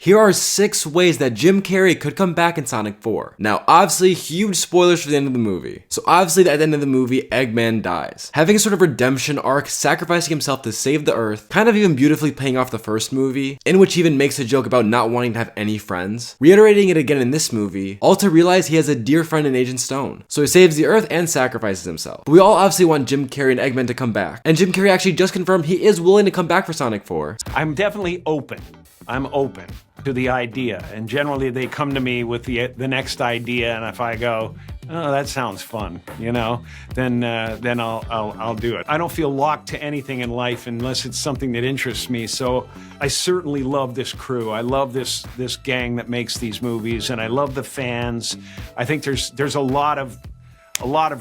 Here are 6 ways that Jim Carrey could come back in Sonic 4. Now, obviously, huge spoilers for the end of the movie. So obviously, at the end of the movie, Eggman dies. Having a sort of redemption arc, sacrificing himself to save the Earth, kind of even beautifully paying off the first movie, in which he even makes a joke about not wanting to have any friends. Reiterating it again in this movie, all to realize he has a dear friend in Agent Stone. So he saves the Earth and sacrifices himself. But we all obviously want Jim Carrey and Eggman to come back. And Jim Carrey actually just confirmed he is willing to come back for Sonic 4. I'm definitely open. I'm open to the idea, and generally they come to me with the next idea, and if I go, oh, that sounds fun, you know, then I'll do it. I don't feel locked to anything in life unless it's something that interests me. So I certainly love this crew. I love this gang that makes these movies, and I love the fans. I think there's a lot of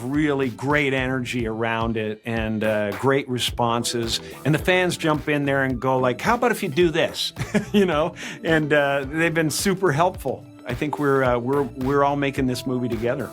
really great energy around it and great responses. And the fans jump in there and go like, how about if you do this? You know, and they've been super helpful. I think we're all making this movie together.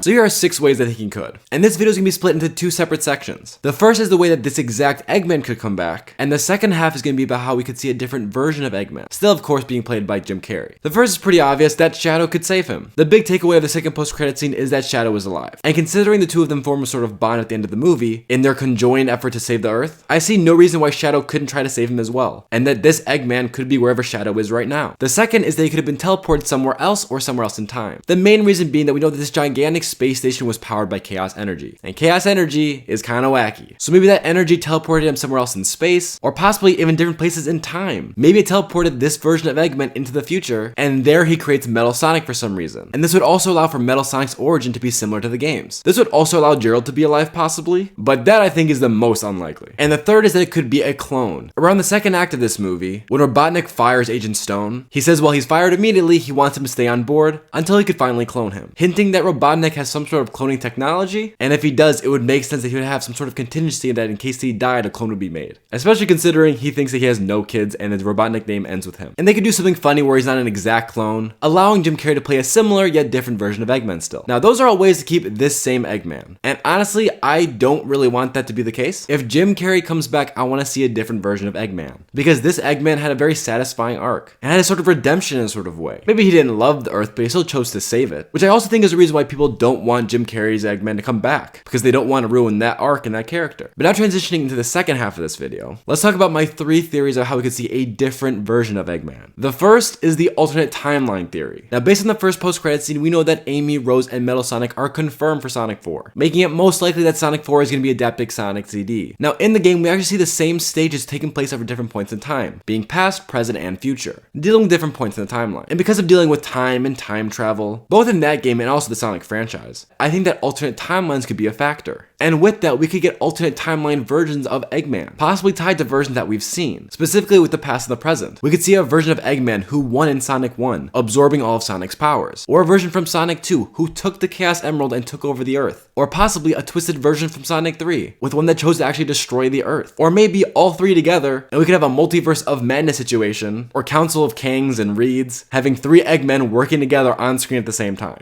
So here are 6 ways that he could. And this video is going to be split into 2 separate sections. The first is the way that this exact Eggman could come back, and the second half is going to be about how we could see a different version of Eggman, still of course being played by Jim Carrey. The first is pretty obvious, that Shadow could save him. The big takeaway of the second post-credit scene is that Shadow is alive. And considering the two of them form a sort of bond at the end of the movie, in their conjoined effort to save the Earth, I see no reason why Shadow couldn't try to save him as well, and that this Eggman could be wherever Shadow is right now. The second is that he could have been teleported somewhere else or somewhere else in time. The main reason being that we know that this gigantic space station was powered by chaos energy, and chaos energy is kind of wacky. So maybe that energy teleported him somewhere else in space, or possibly even different places in time. Maybe it teleported this version of Eggman into the future, and there he creates Metal Sonic for some reason. And this would also allow for Metal Sonic's origin to be similar to the games. This would also allow Gerald to be alive possibly, but that I think is the most unlikely. And the third is that it could be a clone. Around the second act of this movie, when Robotnik fires Agent Stone, he says while he's fired immediately, he wants him to stay on board until he could finally clone him, hinting that Robotnik has some sort of cloning technology, and if he does, it would make sense that he would have some sort of contingency that in case he died, a clone would be made. Especially considering he thinks that he has no kids and his Robotnik name ends with him. And they could do something funny where he's not an exact clone, allowing Jim Carrey to play a similar yet different version of Eggman still. Now those are all ways to keep this same Eggman. And honestly, I don't really want that to be the case. If Jim Carrey comes back, I want to see a different version of Eggman. Because this Eggman had a very satisfying arc, and had a sort of redemption in a sort of way. Maybe he didn't love the Earth, but he still chose to save it. Which I also think is the reason why people don't want Jim Carrey's Eggman to come back, because they don't want to ruin that arc and that character. But now transitioning into the second half of this video, let's talk about my 3 theories of how we could see a different version of Eggman. The first is the alternate timeline theory. Now based on the first post-credit scene, we know that Amy, Rose, and Metal Sonic are confirmed for Sonic 4, making it most likely that Sonic 4 is going to be Adaptive Sonic ZD. Now in the game, we actually see the same stages taking place over different points in time, being past, present, and future, dealing with different points in the timeline. And because of dealing with time and time travel, both in that game and also the Sonic franchise, I think that alternate timelines could be a factor. And with that, we could get alternate timeline versions of Eggman, possibly tied to versions that we've seen, specifically with the past and the present. We could see a version of Eggman who won in Sonic 1, absorbing all of Sonic's powers, or a version from Sonic 2 who took the Chaos Emerald and took over the Earth, or possibly a twisted version from Sonic 3, with one that chose to actually destroy the Earth, or maybe all 3 together, and we could have a multiverse of madness situation, or Council of Kangs and Reeds, having 3 Eggmen working together on screen at the same time.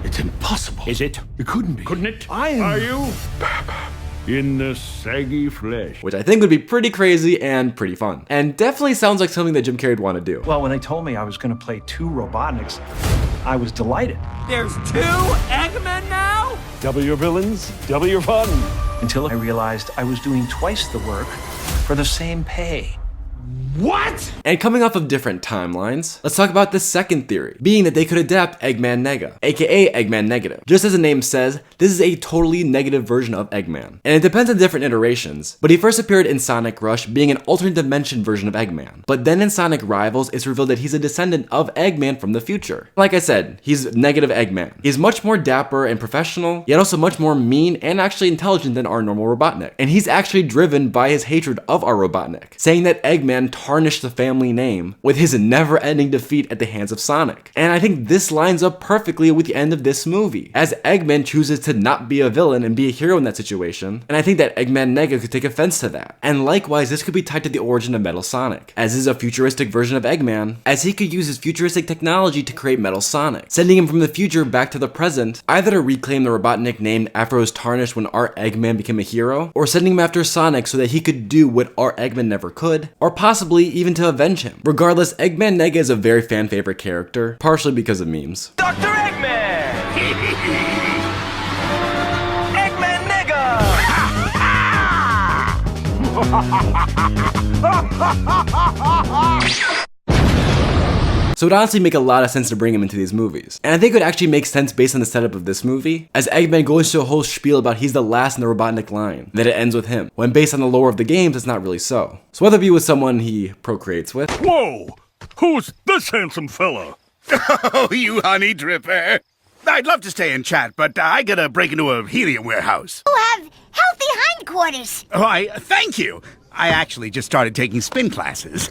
It's impossible. Is it? It couldn't be. Couldn't it? Are you? In the saggy flesh. Which I think would be pretty crazy and pretty fun. And definitely sounds like something that Jim Carrey would want to do. Well, when they told me I was going to play 2 Robotniks, I was delighted. There's 2 Eggmen now? Double your villains, double your fun. Until I realized I was doing twice the work for the same pay. What? And coming off of different timelines, let's talk about the second theory, being that they could adapt Eggman Nega, aka Eggman Negative. Just as the name says, this is a totally negative version of Eggman. And it depends on different iterations, but he first appeared in Sonic Rush being an alternate dimension version of Eggman. But then in Sonic Rivals, it's revealed that he's a descendant of Eggman from the future. Like I said, he's negative Eggman. He's much more dapper and professional, yet also much more mean and actually intelligent than our normal Robotnik. And he's actually driven by his hatred of our Robotnik, saying that Eggman tarnished the family name with his never-ending defeat at the hands of Sonic. And I think this lines up perfectly with the end of this movie, as Eggman chooses to not be a villain and be a hero in that situation, and I think that Eggman Nega could take offense to that. And likewise, this could be tied to the origin of Metal Sonic, as is a futuristic version of Eggman, as he could use his futuristic technology to create Metal Sonic, sending him from the future back to the present, either to reclaim the Robotnik name after it was tarnished when our Eggman became a hero, or sending him after Sonic so that he could do what our Eggman never could, or possibly possibly even to avenge him. Regardless, Eggman Nega is a very fan favorite character, partially because of memes. Dr. Eggman! Eggman Nega! So it would honestly make a lot of sense to bring him into these movies. And I think it would actually make sense based on the setup of this movie, as Eggman goes into a whole spiel about he's the last in the Robotnik line, that it ends with him, when based on the lore of the games, it's not really so. So whether it be with someone he procreates with. Whoa! Who's this handsome fella? Oh, you honey dripper. I'd love to stay and chat, but I gotta break into a helium warehouse. You have healthy hindquarters. Why, thank you. I actually just started taking spin classes.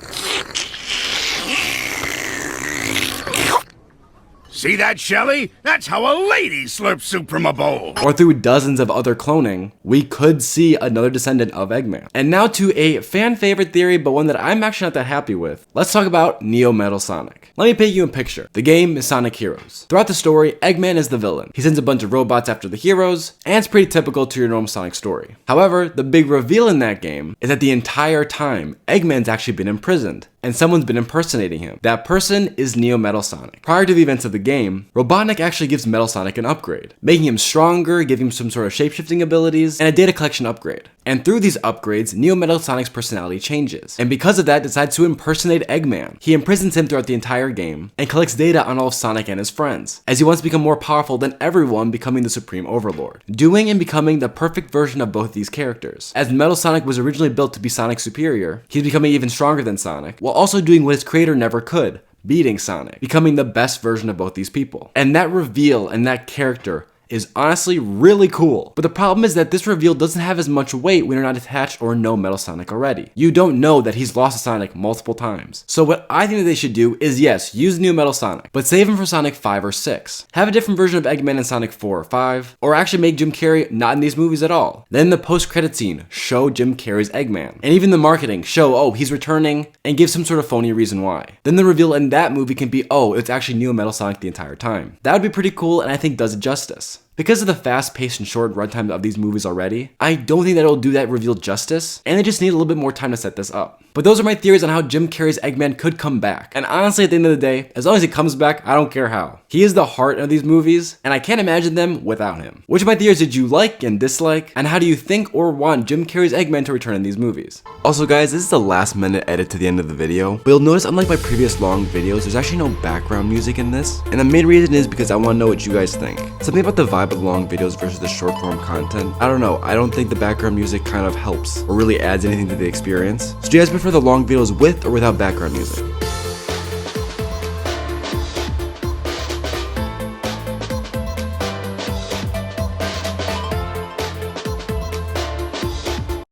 See that, Shelly? That's how a lady slurps soup from a bowl. Or through dozens of other cloning, we could see another descendant of Eggman. And now to a fan favorite theory, but one that I'm actually not that happy with. Let's talk about Neo Metal Sonic. Let me paint you a picture. The game is Sonic Heroes. Throughout the story, Eggman is the villain. He sends a bunch of robots after the heroes, and it's pretty typical to your normal Sonic story. However, the big reveal in that game is that the entire time, Eggman's actually been imprisoned, and someone's been impersonating him. That person is Neo Metal Sonic. Prior to the events of the game, Robotnik actually gives Metal Sonic an upgrade, making him stronger, giving him some sort of shapeshifting abilities, and a data collection upgrade. And through these upgrades, Neo Metal Sonic's personality changes, and because of that decides to impersonate Eggman. He imprisons him throughout the entire game, and collects data on all of Sonic and his friends, as he wants to become more powerful than everyone, becoming the Supreme Overlord. Doing and becoming the perfect version of both these characters. As Metal Sonic was originally built to be Sonic's superior, he's becoming even stronger than Sonic, while also doing what his creator never could, beating Sonic, becoming the best version of both these people. And that reveal and that character is honestly really cool. But the problem is that this reveal doesn't have as much weight when you're not attached or know Metal Sonic already. You don't know that he's lost to Sonic multiple times. So what I think that they should do is, yes, use New Metal Sonic, but save him for Sonic 5 or 6. Have a different version of Eggman in Sonic 4 or 5, or actually make Jim Carrey not in these movies at all. Then the post-credit scene, show Jim Carrey's Eggman. And even the marketing, show, oh, he's returning, and give some sort of phony reason why. Then the reveal in that movie can be, oh, it's actually New Metal Sonic the entire time. That would be pretty cool, and I think does it justice. Because of the fast-paced and short runtime of these movies already, I don't think that it'll do that reveal justice, and they just need a little bit more time to set this up. But those are my theories on how Jim Carrey's Eggman could come back. And honestly, at the end of the day, as long as he comes back, I don't care how. He is the heart of these movies, and I can't imagine them without him. Which of my theories did you like and dislike? And how do you think or want Jim Carrey's Eggman to return in these movies? Also guys, this is the last minute edit to the end of the video, but you'll notice unlike my previous long videos, there's actually no background music in this. And the main reason is because I want to know what you guys think. Something about the vibe of long videos versus the short form content. I don't know, I don't think the background music kind of helps or really adds anything to the experience. So do you guys prefer the long videos with or without background music?